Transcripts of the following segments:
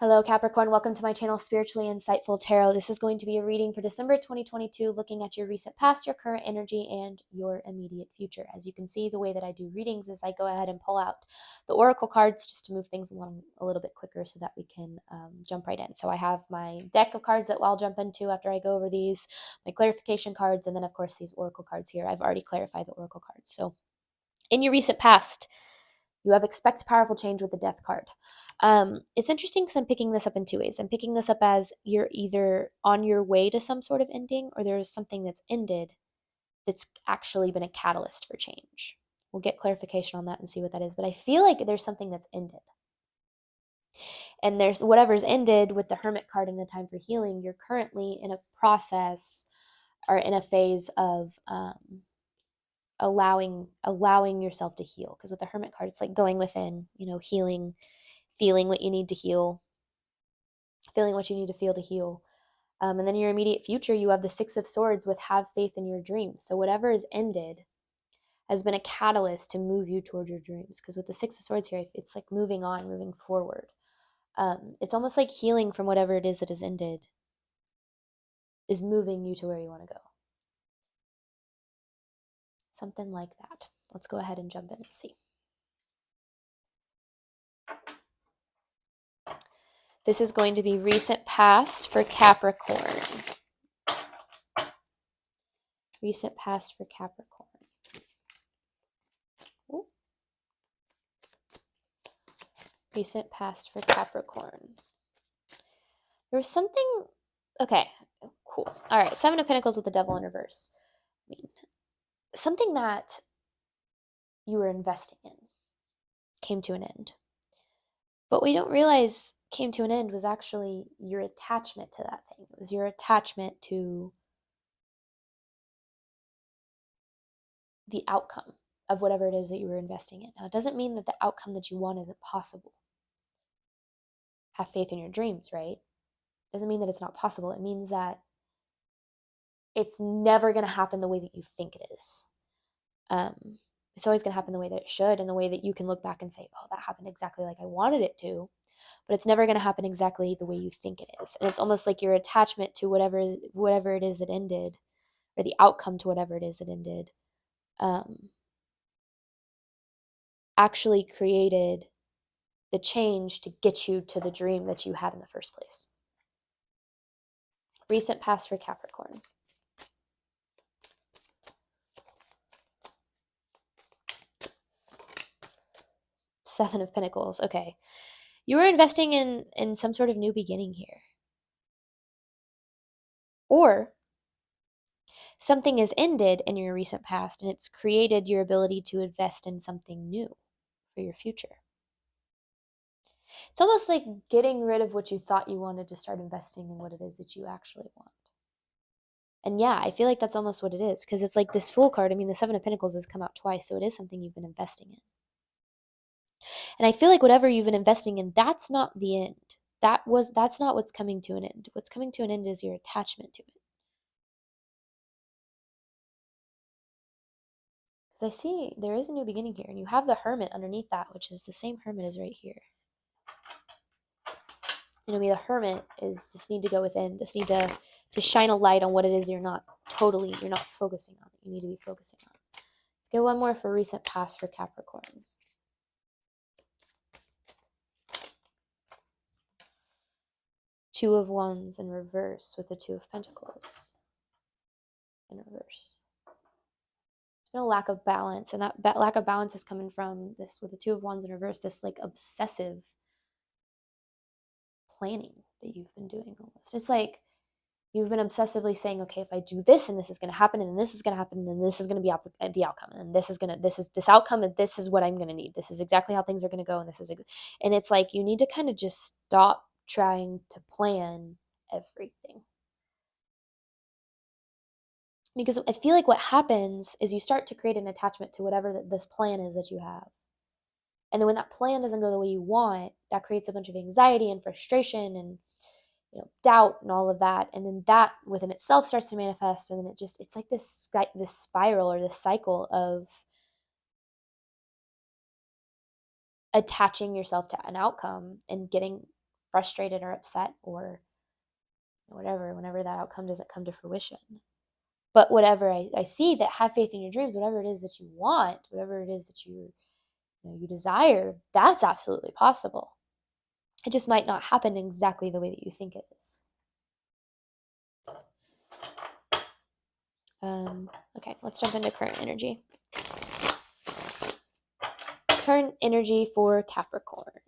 Hello, Capricorn. Welcome to my channel, Spiritually Insightful Tarot. This is going to be a reading for December 2022, looking at your recent past, your current energy, and your immediate future. As you can see, the way that I do readings is I go ahead and pull out the oracle cards just to move things along a little bit quicker so that we can jump right in. So I have my deck of cards that I'll jump into after I go over these, my clarification cards, and then, of course, these oracle cards here. I've already clarified the oracle cards. So in your recent past, you have expect powerful change with the death card. It's interesting because I'm picking this up in two ways. I'm picking this up as you're either on your way to some sort of ending or there's something that's ended that's actually been a catalyst for change. We'll get clarification on that and see what that is. But I feel like there's something that's ended. And there's whatever's ended with the Hermit card and the time for healing. You're currently in a process or in a phase of allowing yourself to heal, because with the Hermit card it's like going within, healing, feeling what you need to heal, feeling what you need to feel to heal. And then your immediate future, you have the Six of Swords with have faith in your dreams. So whatever is ended has been a catalyst to move you toward your dreams, because with the Six of Swords here, it's like moving on, moving forward. It's almost like healing from whatever it is that is ended is moving you to where you want to go. Something like that. Let's go ahead and jump in and see. This is going to be recent past for Capricorn. Recent past for Capricorn. Ooh. Recent past for Capricorn. There was something... Okay, cool. All right, Seven of Pentacles with the Devil in reverse. I mean, something that you were investing in came to an end. But what you don't realize came to an end was actually your attachment to that thing. It was your attachment to the outcome of whatever it is that you were investing in. Now, it doesn't mean that the outcome that you want isn't possible. Have faith in your dreams, right? It doesn't mean that it's not possible. It means that it's never going to happen the way that you think it is. It's always going to happen the way that it should, and the way that you can look back and say, oh, that happened exactly like I wanted it to. But it's never going to happen exactly the way you think it is. And it's almost like your attachment to whatever it is that ended, or the outcome to whatever it is that ended, actually created the change to get you to the dream that you had in the first place. Recent past for Capricorn. Seven of Pentacles. Okay. You were investing in some sort of new beginning here. Or something has ended in your recent past and it's created your ability to invest in something new for your future. It's almost like getting rid of what you thought you wanted to start investing in what it is that you actually want. And yeah, I feel like that's almost what it is, because it's like this Fool card. I mean, the Seven of Pentacles has come out twice, so it is something you've been investing in. And I feel like whatever you've been investing in, that's not the end. That's not what's coming to an end. What's coming to an end is your attachment to it. Because I see there is a new beginning here, and you have the Hermit underneath that, which is the same Hermit as right here. You know, the Hermit is this need to go within, this need to shine a light on what it is you're not focusing on, that you need to be focusing on. Let's get one more for recent past for Capricorn. Two of Wands in reverse with the Two of Pentacles in reverse. There's been a lack of balance, and that lack of balance is coming from this, with the Two of Wands in reverse, this like obsessive planning that you've been doing almost. It's like you've been obsessively saying, okay, if I do this, and this is going to happen, and this is going to happen, and then this is going to be the outcome, and this outcome, and this is what I'm going to need. This is exactly how things are going to go, and it's like you need to kind of just stop trying to plan everything. Because I feel like what happens is you start to create an attachment to whatever this plan is that you have. And then when that plan doesn't go the way you want, that creates a bunch of anxiety and frustration and doubt and all of that. And then that within itself starts to manifest. And then it's like this spiral or this cycle of attaching yourself to an outcome and getting frustrated or upset or whatever, whenever that outcome doesn't come to fruition. But whatever I see, that have faith in your dreams, whatever it is that you want, whatever it is that you desire, that's absolutely possible. It just might not happen exactly the way that you think it is. Okay, let's jump into current energy. Current energy for Capricorn.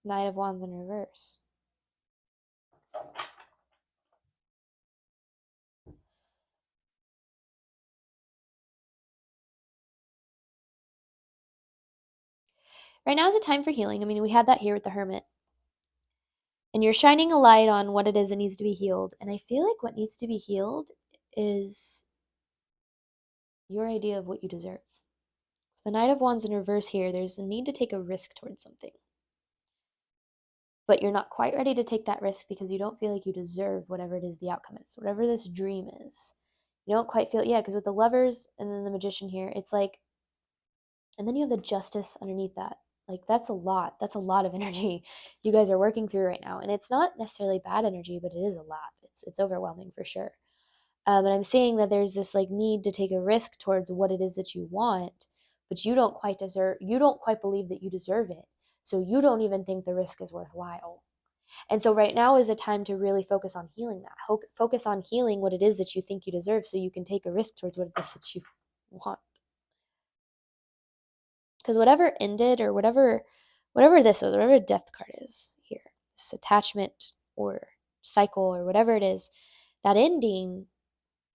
Knight of Wands in reverse. Right now is a time for healing. I mean, we had that here with the Hermit. And you're shining a light on what it is that needs to be healed. And I feel like what needs to be healed is your idea of what you deserve. The Knight of Wands in reverse here, there's a need to take a risk towards something. But you're not quite ready to take that risk because you don't feel like you deserve whatever it is the outcome is, whatever this dream is. You don't quite feel, because with the Lovers and then the Magician here, it's like, and then you have the Justice underneath that. Like, that's a lot. That's a lot of energy you guys are working through right now. And it's not necessarily bad energy, but it is a lot. It's overwhelming for sure. And I'm seeing that there's this like need to take a risk towards what it is that you want, but you don't quite believe that you deserve it. So you don't even think the risk is worthwhile. And so right now is a time to really focus on healing that. Focus on healing what it is that you think you deserve so you can take a risk towards what it is that you want. Because whatever ended or whatever this is, whatever death card is here, this attachment or cycle or whatever it is, that ending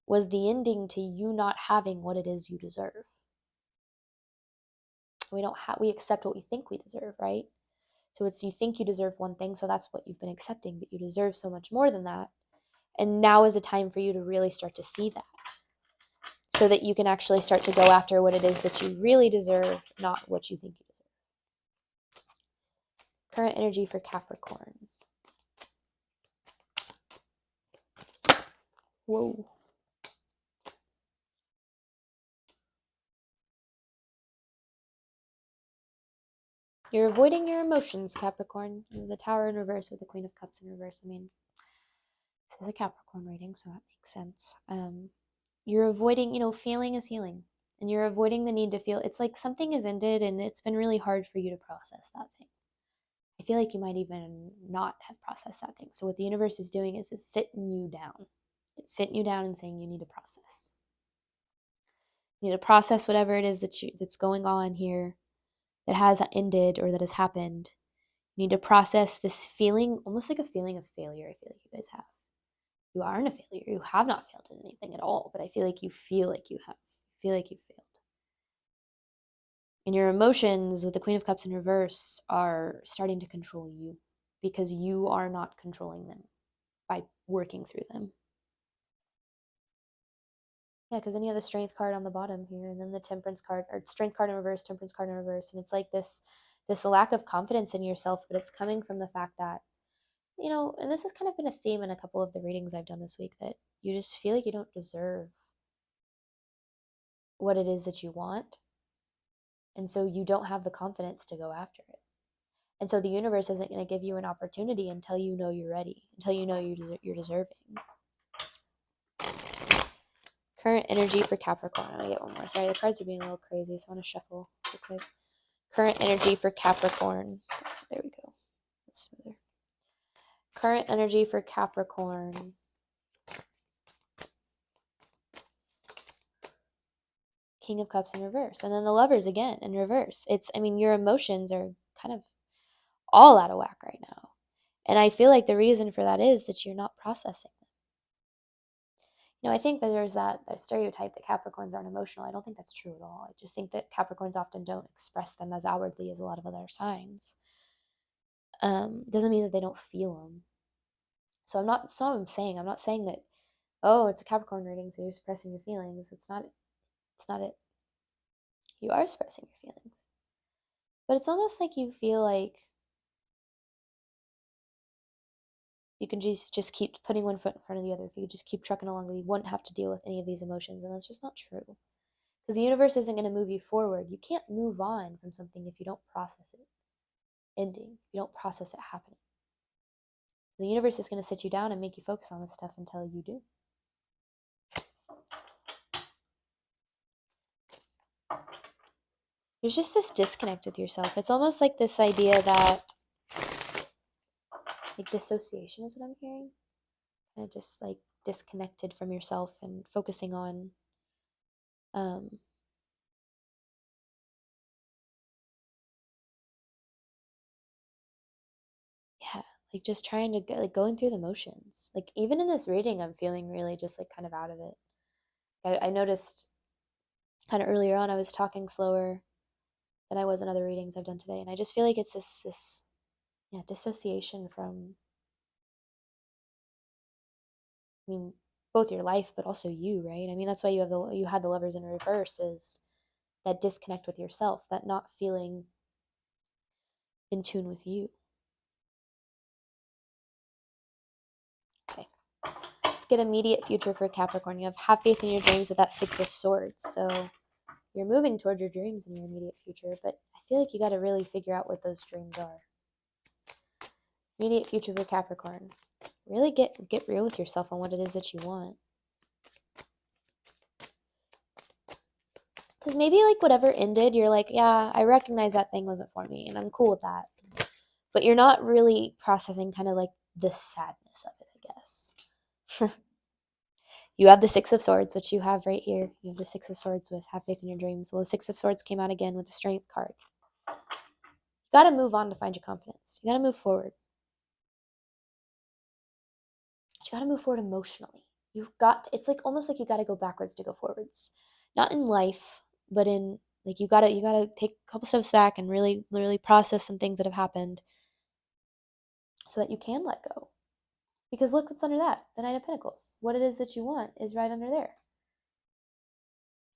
was the ending to you not having what it is you deserve. We accept what we think we deserve, right? So it's you think you deserve one thing, so that's what you've been accepting, but you deserve so much more than that. And now is a time for you to really start to see that so that you can actually start to go after what it is that you really deserve, not what you think you deserve. Current energy for Capricorn. Whoa. You're avoiding your emotions, Capricorn. The Tower in reverse with the Queen of Cups in reverse. I mean, this is a Capricorn reading, so that makes sense. You're avoiding, feeling is healing. And you're avoiding the need to feel. It's like something has ended and it's been really hard for you to process that thing. I feel like you might even not have processed that thing. So what the universe is doing is it's sitting you down. It's sitting you down and saying you need to process. You need to process whatever it is that's going on here that has ended or that has happened. You need to process this feeling, almost like a feeling of failure. I feel like you guys have. You aren't a failure. You have not failed in anything at all, but I feel like you feel like you have. You feel like you failed. And your emotions with the Queen of Cups in reverse are starting to control you because you are not controlling them by working through them. Yeah, because then you have the Strength card on the bottom here, and then the Temperance card, or Strength card in reverse, Temperance card in reverse, and it's like this lack of confidence in yourself, but it's coming from the fact that, and this has kind of been a theme in a couple of the readings I've done this week, that you just feel like you don't deserve what it is that you want, and so you don't have the confidence to go after it. And so the universe isn't going to give you an opportunity until you know you're ready, until you know you're deserving. Current energy for Capricorn. I'm going to get one more. Sorry, the cards are being a little crazy, so I want to shuffle real quick. Current energy for Capricorn. There we go. That's smoother. Current energy for Capricorn. King of Cups in reverse. And then the Lovers again in reverse. Your emotions are kind of all out of whack right now. And I feel like the reason for that is that you're not processing them. I think that there's that stereotype that Capricorns aren't emotional. I don't think that's true at all. I just think that Capricorns often don't express them as outwardly as a lot of other signs. Doesn't mean that they don't feel them. So that's not what I'm saying. I'm not saying that, oh, it's a Capricorn reading, so you're expressing your feelings. It's not it. You are expressing your feelings. But it's almost like you feel like you can just keep putting one foot in front of the other. If you just keep trucking along, you wouldn't have to deal with any of these emotions, and that's just not true. Because the universe isn't going to move you forward. You can't move on from something if you don't process it ending, if you don't process it happening. The universe is going to sit you down and make you focus on this stuff until you do. There's just this disconnect with yourself. It's almost like this idea that, like, dissociation is what I'm hearing. Kind of just like disconnected from yourself and focusing on yeah, like just trying to like going through the motions. Like even in this reading, I'm feeling really just like kind of out of it. I noticed kind of earlier on I was talking slower than I was in other readings I've done today, and I just feel like it's this yeah, dissociation from, I mean, both your life but also you, right? I mean, that's why you had the Lovers in reverse, is that disconnect with yourself, that not feeling in tune with you. Okay. Let's get immediate future for Capricorn. You have faith in your dreams with that Six of Swords. So you're moving toward your dreams in your immediate future, but I feel like you got to really figure out what those dreams are. Immediate future for Capricorn. Really get real with yourself on what it is that you want. Because maybe like whatever ended, you're like, yeah, I recognize that thing wasn't for me and I'm cool with that. But you're not really processing kind of like the sadness of it, I guess. You have the Six of Swords, which you have right here. You have the Six of Swords with have faith in your dreams. Well, the Six of Swords came out again with the Strength card. You got to move on to find your confidence. You got to move forward. You got to move forward emotionally. It's like almost like you got to go backwards to go forwards. Not in life, but in like you got to take a couple steps back and really process some things that have happened so that you can let go. Because look what's under that, the Nine of Pentacles. What it is that you want is right under there.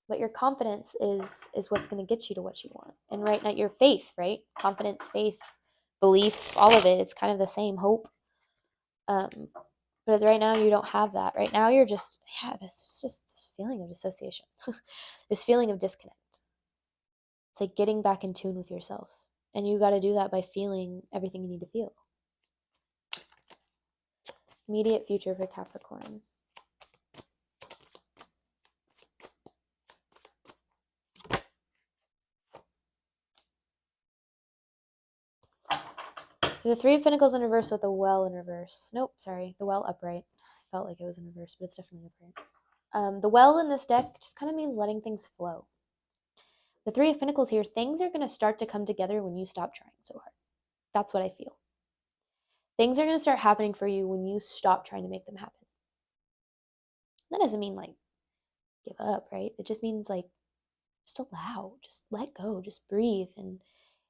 But your confidence is what's going to get you to what you want. And right now, your faith, right? Confidence, faith, belief, all of it. It's kind of the same, hope. But right now, you don't have that. Right now, you're just, this is just this feeling of dissociation. This feeling of disconnect. It's like getting back in tune with yourself. And you got to do that by feeling everything you need to feel. Immediate future for Capricorn. The Three of Pentacles in reverse with the Well in reverse. Nope, sorry. The Well upright. Felt like it was in reverse, but it's definitely upright. The Well in this deck just kind of means letting things flow. The Three of Pentacles here, things are going to start to come together when you stop trying so hard. That's what I feel. Things are going to start happening for you when you stop trying to make them happen. That doesn't mean like give up, right? It just means like just allow, just let go, just breathe. And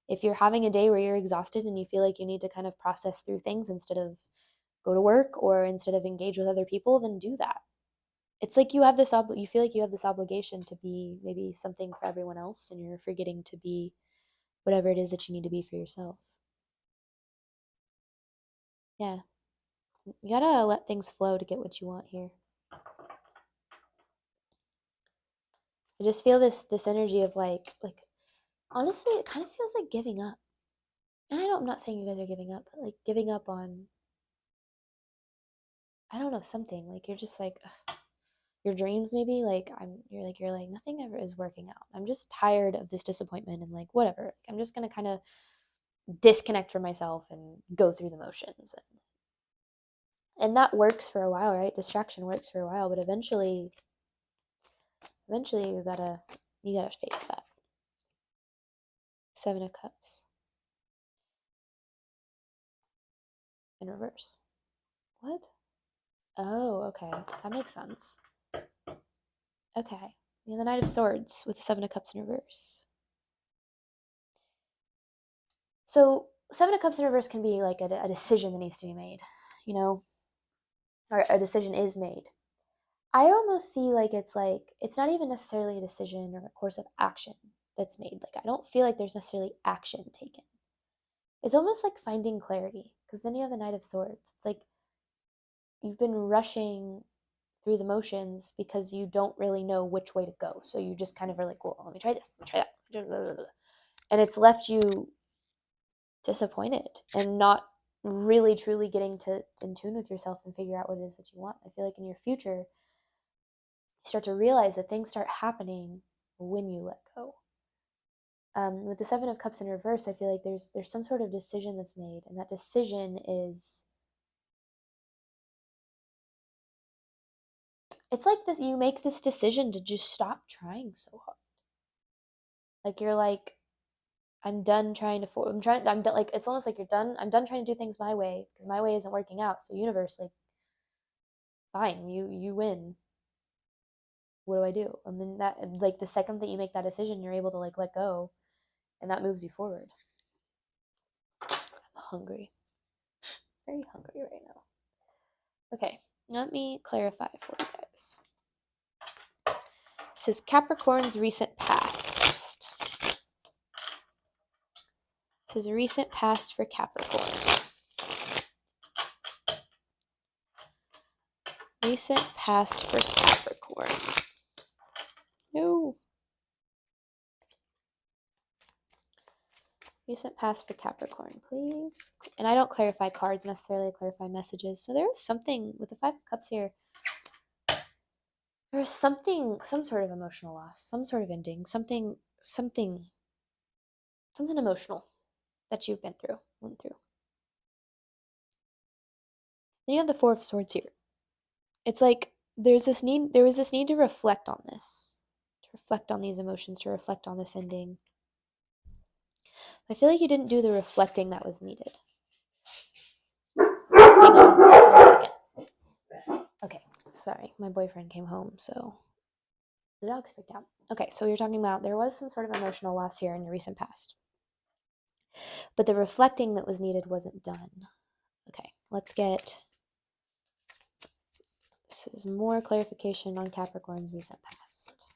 if you're having a day where you're exhausted and you feel like you need to kind of process through things instead of go to work or instead of engage with other people, then do that. It's like you have this you feel like you have this obligation to be maybe something for everyone else, and you're forgetting to be whatever it is that you need to be for yourself. Yeah. You gotta let things flow to get what you want here. I just feel this energy of like honestly, it kind of feels like giving up. And I'm not saying you guys are giving up, but like giving up on, I don't know, something. Like you're just like ugh, your dreams maybe, like you're like nothing ever is working out. I'm just tired of this disappointment and like whatever. I'm just gonna kind of disconnect from myself and go through the motions. And that works for a while, right? Distraction works for a while, but eventually you gotta face that. Seven of Cups in reverse. What? Oh, okay. That makes sense. Okay. You have the Knight of Swords with the Seven of Cups in reverse. So, Seven of Cups in reverse can be like a decision that needs to be made, you know, or a decision is made. I almost see like it's not even necessarily a decision or a course of action that's made. Like, I don't feel like there's necessarily action taken. It's almost like finding clarity, because then you have the Knight of Swords. It's like you've been rushing through the motions because you don't really know which way to go. So you just kind of are like, well, let me try this, let me try that. And it's left you disappointed and not really truly getting to in tune with yourself and figure out what it is that you want. I feel like in your future, you start to realize that things start happening when you let go. With the Seven of Cups in reverse, I feel like there's some sort of decision that's made, and that decision is, it's like this, you make this decision to just stop trying so hard. Like you're like, I'm done trying to I'm done, like it's almost like you're done. I'm done trying to do things my way because my way isn't working out. So universe, like, fine, you win. What do I do? And then that, like, the second that you make that decision, you're able to like let go, and that moves you forward. I'm hungry, very hungry right now. Okay, let me clarify for you guys. This is Capricorn's recent past. This is recent past for Capricorn. Recent past for Capricorn. No. Recent past for Capricorn, please. And I don't clarify cards necessarily, I clarify messages. So there was something with the Five of Cups here. There was something, some sort of emotional loss, some sort of ending, something emotional that you've went through. Then you have the Four of Swords here. It's like there was this need to reflect on this, to reflect on these emotions, to reflect on this ending. I feel like you didn't do the reflecting that was needed. Hang on 1 second. Okay, sorry, my boyfriend came home, so the dog's freaked out. Okay, so you're talking about there was some sort of emotional loss here in your recent past, but the reflecting that was needed wasn't done. Okay, let's get, this is more clarification on Capricorn's recent past.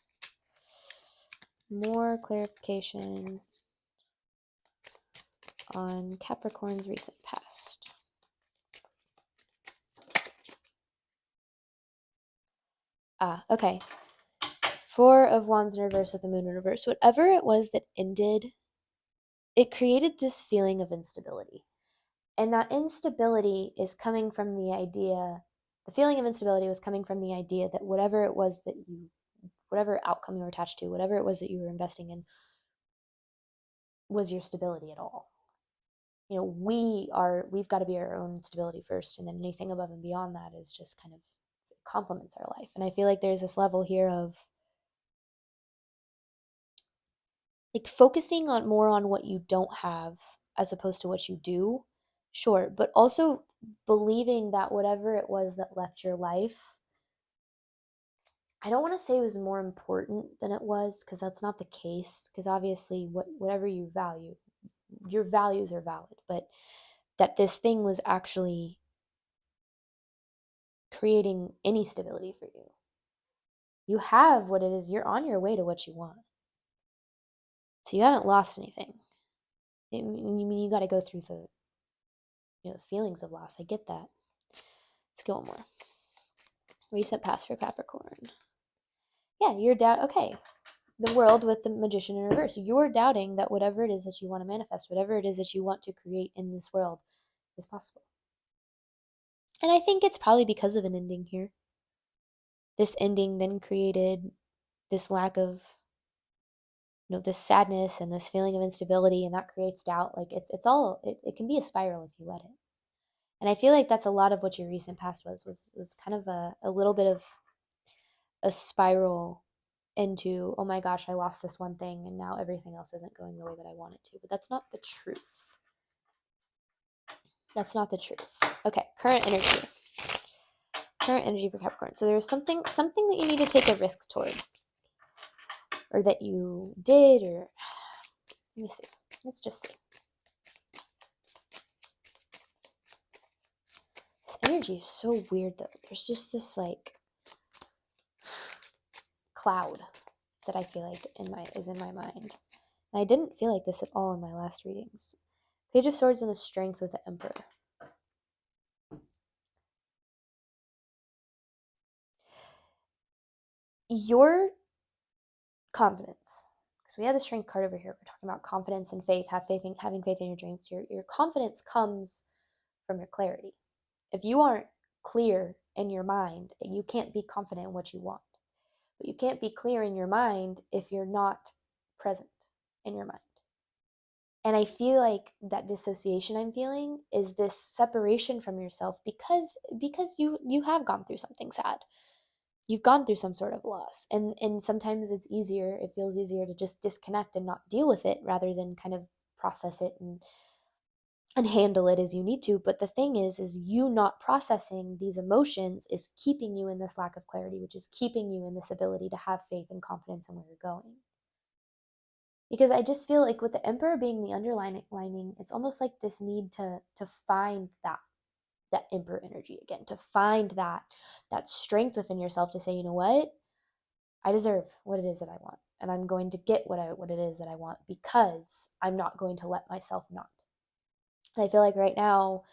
More clarification on Capricorn's recent past. Okay. Four of Wands in reverse with the Moon in reverse. Whatever it was that ended, it created this feeling of instability. And that instability is coming from the idea, the feeling of instability was coming from the idea that whatever it was that you, whatever outcome you were attached to, whatever it was that you were investing in, was your stability at all. You know, we've got to be our own stability first, and then anything above and beyond that is just kind of complements our life. And I feel like there's this level here of like focusing on more on what you don't have as opposed to what you do. Sure, but also believing that whatever it was that left your life, I don't want to say it was more important than it was, because that's not the case, because obviously whatever you value, your values are valid, but that this thing was actually creating any stability for you. You have what it is, you're on your way to what you want. So you haven't lost anything. I mean, you got to go through the, you know, feelings of loss. I get that. Let's go one more. Recent past for Capricorn. Yeah, you're okay. The World with the Magician in reverse. You're doubting that whatever it is that you want to manifest, whatever it is that you want to create in this world is possible. And I think it's probably because of an ending here. This ending then created this lack of, you know, this sadness and this feeling of instability, and that creates doubt. Like it's all, it can be a spiral if you let it. And I feel like that's a lot of what your recent past was kind of a little bit of a spiral into, oh my gosh, I lost this one thing and now everything else isn't going the way that I want it to. But that's not the truth. That's not the truth. Okay, current energy. Current energy for Capricorn. So there's something that you need to take a risk toward. Or that you did, or let me see. Let's just see. This energy is so weird though. There's just this like cloud that I feel like is in my mind. And I didn't feel like this at all in my last readings. Page of Swords and the Strength with the Emperor. your confidence, because we have the strength card over here, we're talking about confidence and faith, having faith in your dreams. Your confidence comes from your clarity. If you aren't clear in your mind, you can't be confident in what you want. But you can't be clear in your mind if you're not present in your mind. And I feel like that dissociation I'm feeling is this separation from yourself because you have gone through something sad. You've gone through some sort of loss. And sometimes it feels easier to just disconnect and not deal with it rather than kind of process it and handle it as you need to. But the thing is you not processing these emotions is keeping you in this lack of clarity, which is keeping you in this ability to have faith and confidence in where you're going. Because I just feel like with the Emperor being the underlining, it's almost like this need to find that Emperor energy again, to find that strength within yourself to say, you know what, I deserve what it is that I want, and I'm going to get what it is that I want because I'm not going to let myself not. And I feel like right now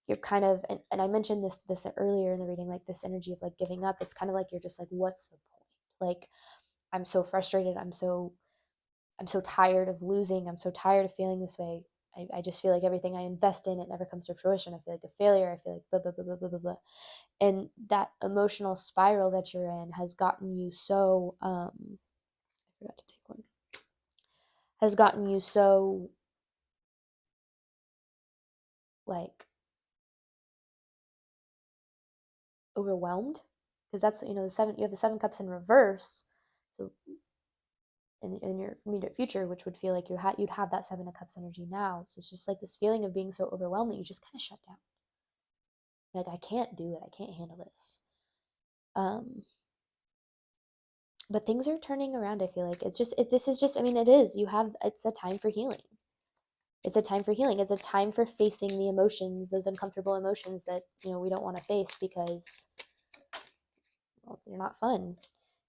you're kind of, and I mentioned this earlier in the reading, like this energy of like giving up. It's kind of like you're just like, what's the point? Like, I'm so frustrated. I'm so tired of losing. I'm so tired of feeling this way. I just feel like everything I invest in, it never comes to fruition. I feel like a failure. I feel like blah, blah, blah, blah, blah, blah, blah. And that emotional spiral that you're in has gotten you so, I forgot to take one, has gotten you so, like, overwhelmed. Because that's, you have the 7 cups in reverse. So in your immediate future, which would feel like you'd have that 7 of Cups energy now. So it's just like this feeling of being so overwhelmed that you just kind of shut down. Like, I can't do it. I can't handle this. But things are turning around. I feel like this is just, I mean, it's a time for healing. It's a time for healing. It's a time for facing the emotions, those uncomfortable emotions that, we don't want to face because, well, they're not fun.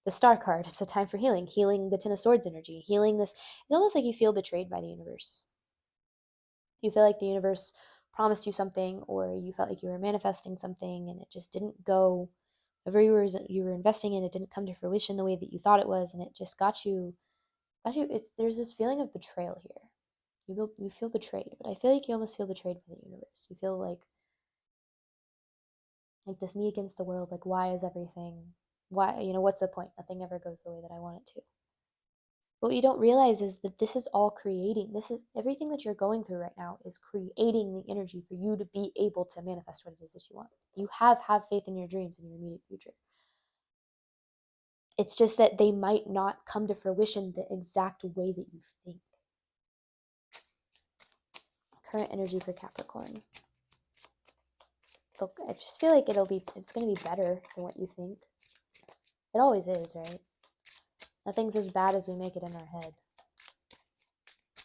The Star card, it's a time for healing the 10 of Swords energy, healing this. It's almost like you feel betrayed by the universe. You feel like the universe promised you something, or you felt like you were manifesting something and it just didn't go, whatever you were investing in, it didn't come to fruition the way that you thought it was, and it just there's this feeling of betrayal here. You feel betrayed, but I feel like you almost feel betrayed by the universe. You feel like this me against the world, like, why is everything, what's the point? Nothing ever goes the way that I want it to. But what you don't realize is that this is everything that you're going through right now is creating the energy for you to be able to manifest what it is that you want. You have faith in your dreams and your immediate future. It's just that they might not come to fruition the exact way that you think. Current energy for Capricorn. I just feel like it's going to be better than what you think. It always is, right? Nothing's as bad as we make it in our head.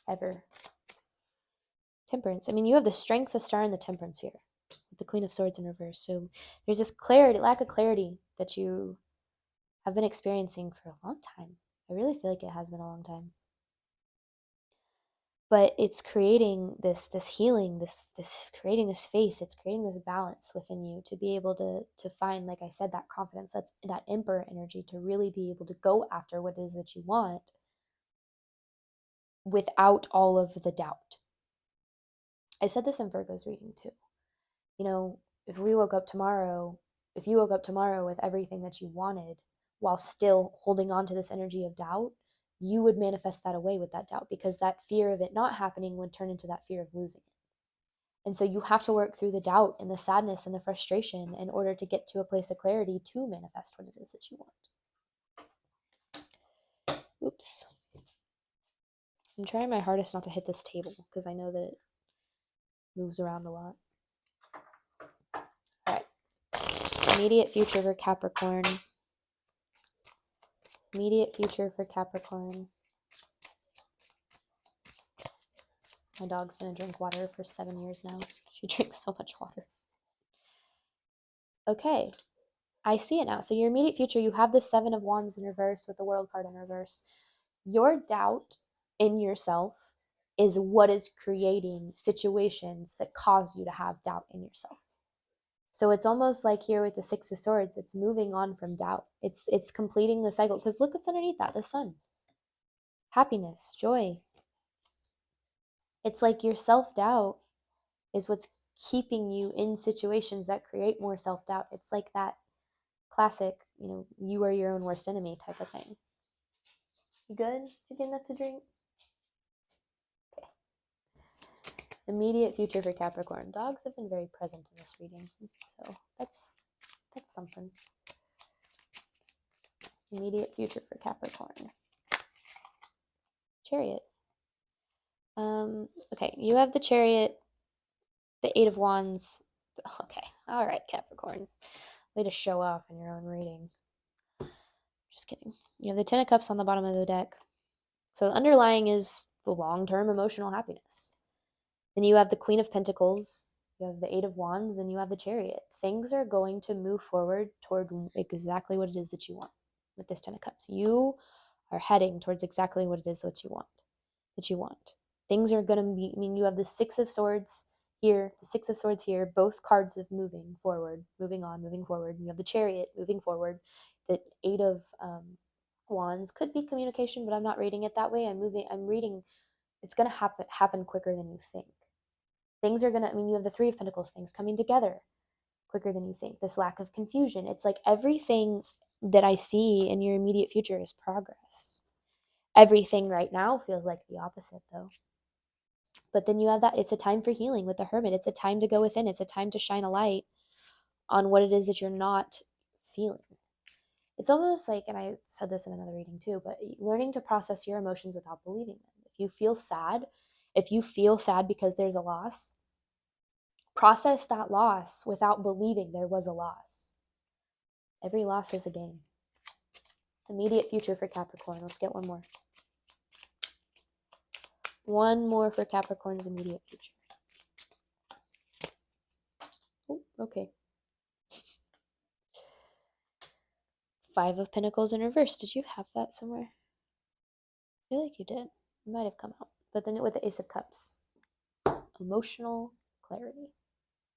Ever. Temperance. I mean, you have the Strength, the Star, and the Temperance here. With the Queen of Swords in reverse. So there's this lack of clarity that you have been experiencing for a long time. I really feel like it has been a long time. But it's creating this healing, this creating this faith, it's creating this balance within you to be able to find, like I said, that confidence, that's that Emperor energy, to really be able to go after what it is that you want without all of the doubt. I said this in Virgo's reading too. If you woke up tomorrow with everything that you wanted while still holding on to this energy of doubt, you would manifest that away with that doubt, because that fear of it not happening would turn into that fear of losing it. And so you have to work through the doubt and the sadness and the frustration in order to get to a place of clarity to manifest what it is that you want. Oops. I'm trying my hardest not to hit this table because I know that it moves around a lot. All right. Immediate future for Capricorn. Immediate future for Capricorn. My dog's gonna drink water for 7 years now. She drinks so much water. Okay, I see it now. So your immediate future, you have the 7 of Wands in reverse with the World card in reverse. Your doubt in yourself is what is creating situations that cause you to have doubt in yourself. So it's almost like here with the Six of Swords, it's moving on from doubt. It's completing the cycle. Because look what's underneath that, the sun. Happiness, joy. It's like your self-doubt is what's keeping you in situations that create more self-doubt. It's like that classic, you are your own worst enemy type of thing. You good? Did you get enough to drink? Okay. Immediate future for Capricorn. Dogs have been very present in this reading, so that's something. Immediate future for Capricorn. Chariot. Okay, you have the Chariot, the Eight of Wands. Okay, all right, Capricorn. Way to show off in your own reading. Just kidding. You have the Ten of Cups on the bottom of the deck. So the underlying is the long-term emotional happiness. Then you have the Queen of Pentacles, you have the Eight of Wands, and you have the Chariot. Things are going to move forward toward exactly what it is that you want with this Ten of Cups. You are heading towards exactly what it is that you want. Things are going to be, you have the Six of Swords here, the Six of Swords here, both cards of moving forward, moving on, moving forward. You have the Chariot moving forward. The Eight of Wands could be communication, but I'm not reading it that way. I'm reading it's going to happen quicker than you think. Things are going to, you have the Three of Pentacles, things coming together quicker than you think. This lack of confusion. It's like everything that I see in your immediate future is progress. Everything right now feels like the opposite, though. But then you have that, it's a time for healing with the Hermit. It's a time to go within. It's a time to shine a light on what it is that you're not feeling. It's almost like, and I said this in another reading too, but learning to process your emotions without believing them. If you feel sad because there's a loss, process that loss without believing there was a loss. Every loss is a gain. Immediate future for Capricorn. Let's get one more. One more for Capricorn's immediate future. Oh, okay. Five of Pentacles in reverse. Did you have that somewhere? I feel like you did. It might have come out. But then with the Ace of Cups. Emotional clarity.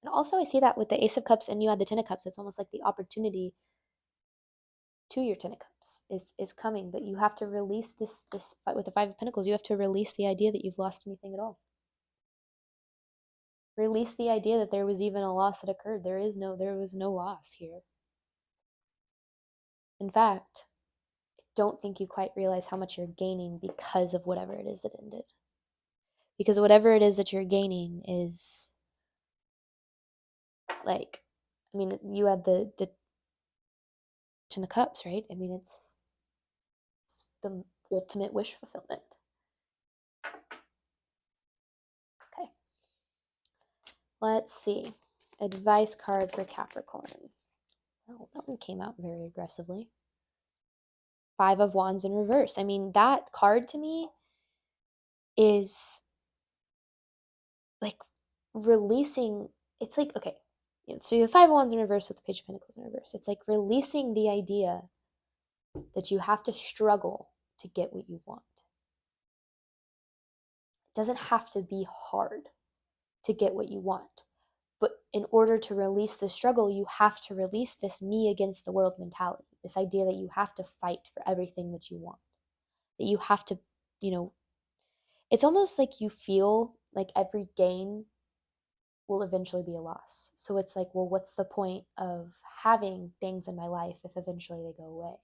And also I see that with the Ace of Cups and you had the Ten of Cups. It's almost like the opportunity to your Ten of Cups is coming. But you have to release this fight with the Five of Pentacles. You have to release the idea that you've lost anything at all. Release the idea that there was even a loss that occurred. There was no loss here. In fact, I don't think you quite realize how much you're gaining because of whatever it is that ended. Because whatever it is that you're gaining is like, you had the Ten of Cups, right? It's the ultimate wish fulfillment. Okay. Let's see. Advice card for Capricorn. Oh, that one came out very aggressively. Five of Wands in reverse. That card to me is like releasing. It's like, okay, so you have Five of Wands in reverse with the Page of Pentacles in reverse. It's like releasing the idea that you have to struggle to get what you want. It doesn't have to be hard to get what you want. But in order to release the struggle, you have to release this me against the world mentality. This idea that you have to fight for everything that you want. That you have to, it's almost like you feel like every gain will eventually be a loss. So it's like, well, what's the point of having things in my life if eventually they go away?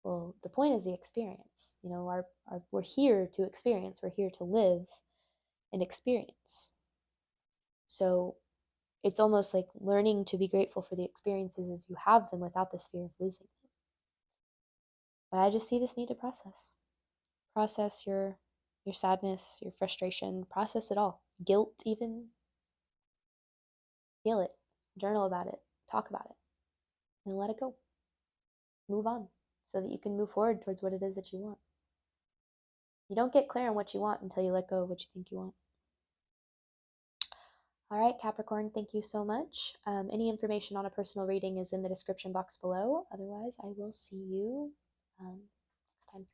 Well, the point is the experience. We're here to experience. We're here to live and experience. So it's almost like learning to be grateful for the experiences as you have them without this fear of losing them. But I just see this need to process. Process your sadness, your frustration, process it all. Guilt even. Feel it. Journal about it. Talk about it. And let it go. Move on so that you can move forward towards what it is that you want. You don't get clear on what you want until you let go of what you think you want. All right, Capricorn, thank you so much. Any information on a personal reading is in the description box below. Otherwise, I will see you next time.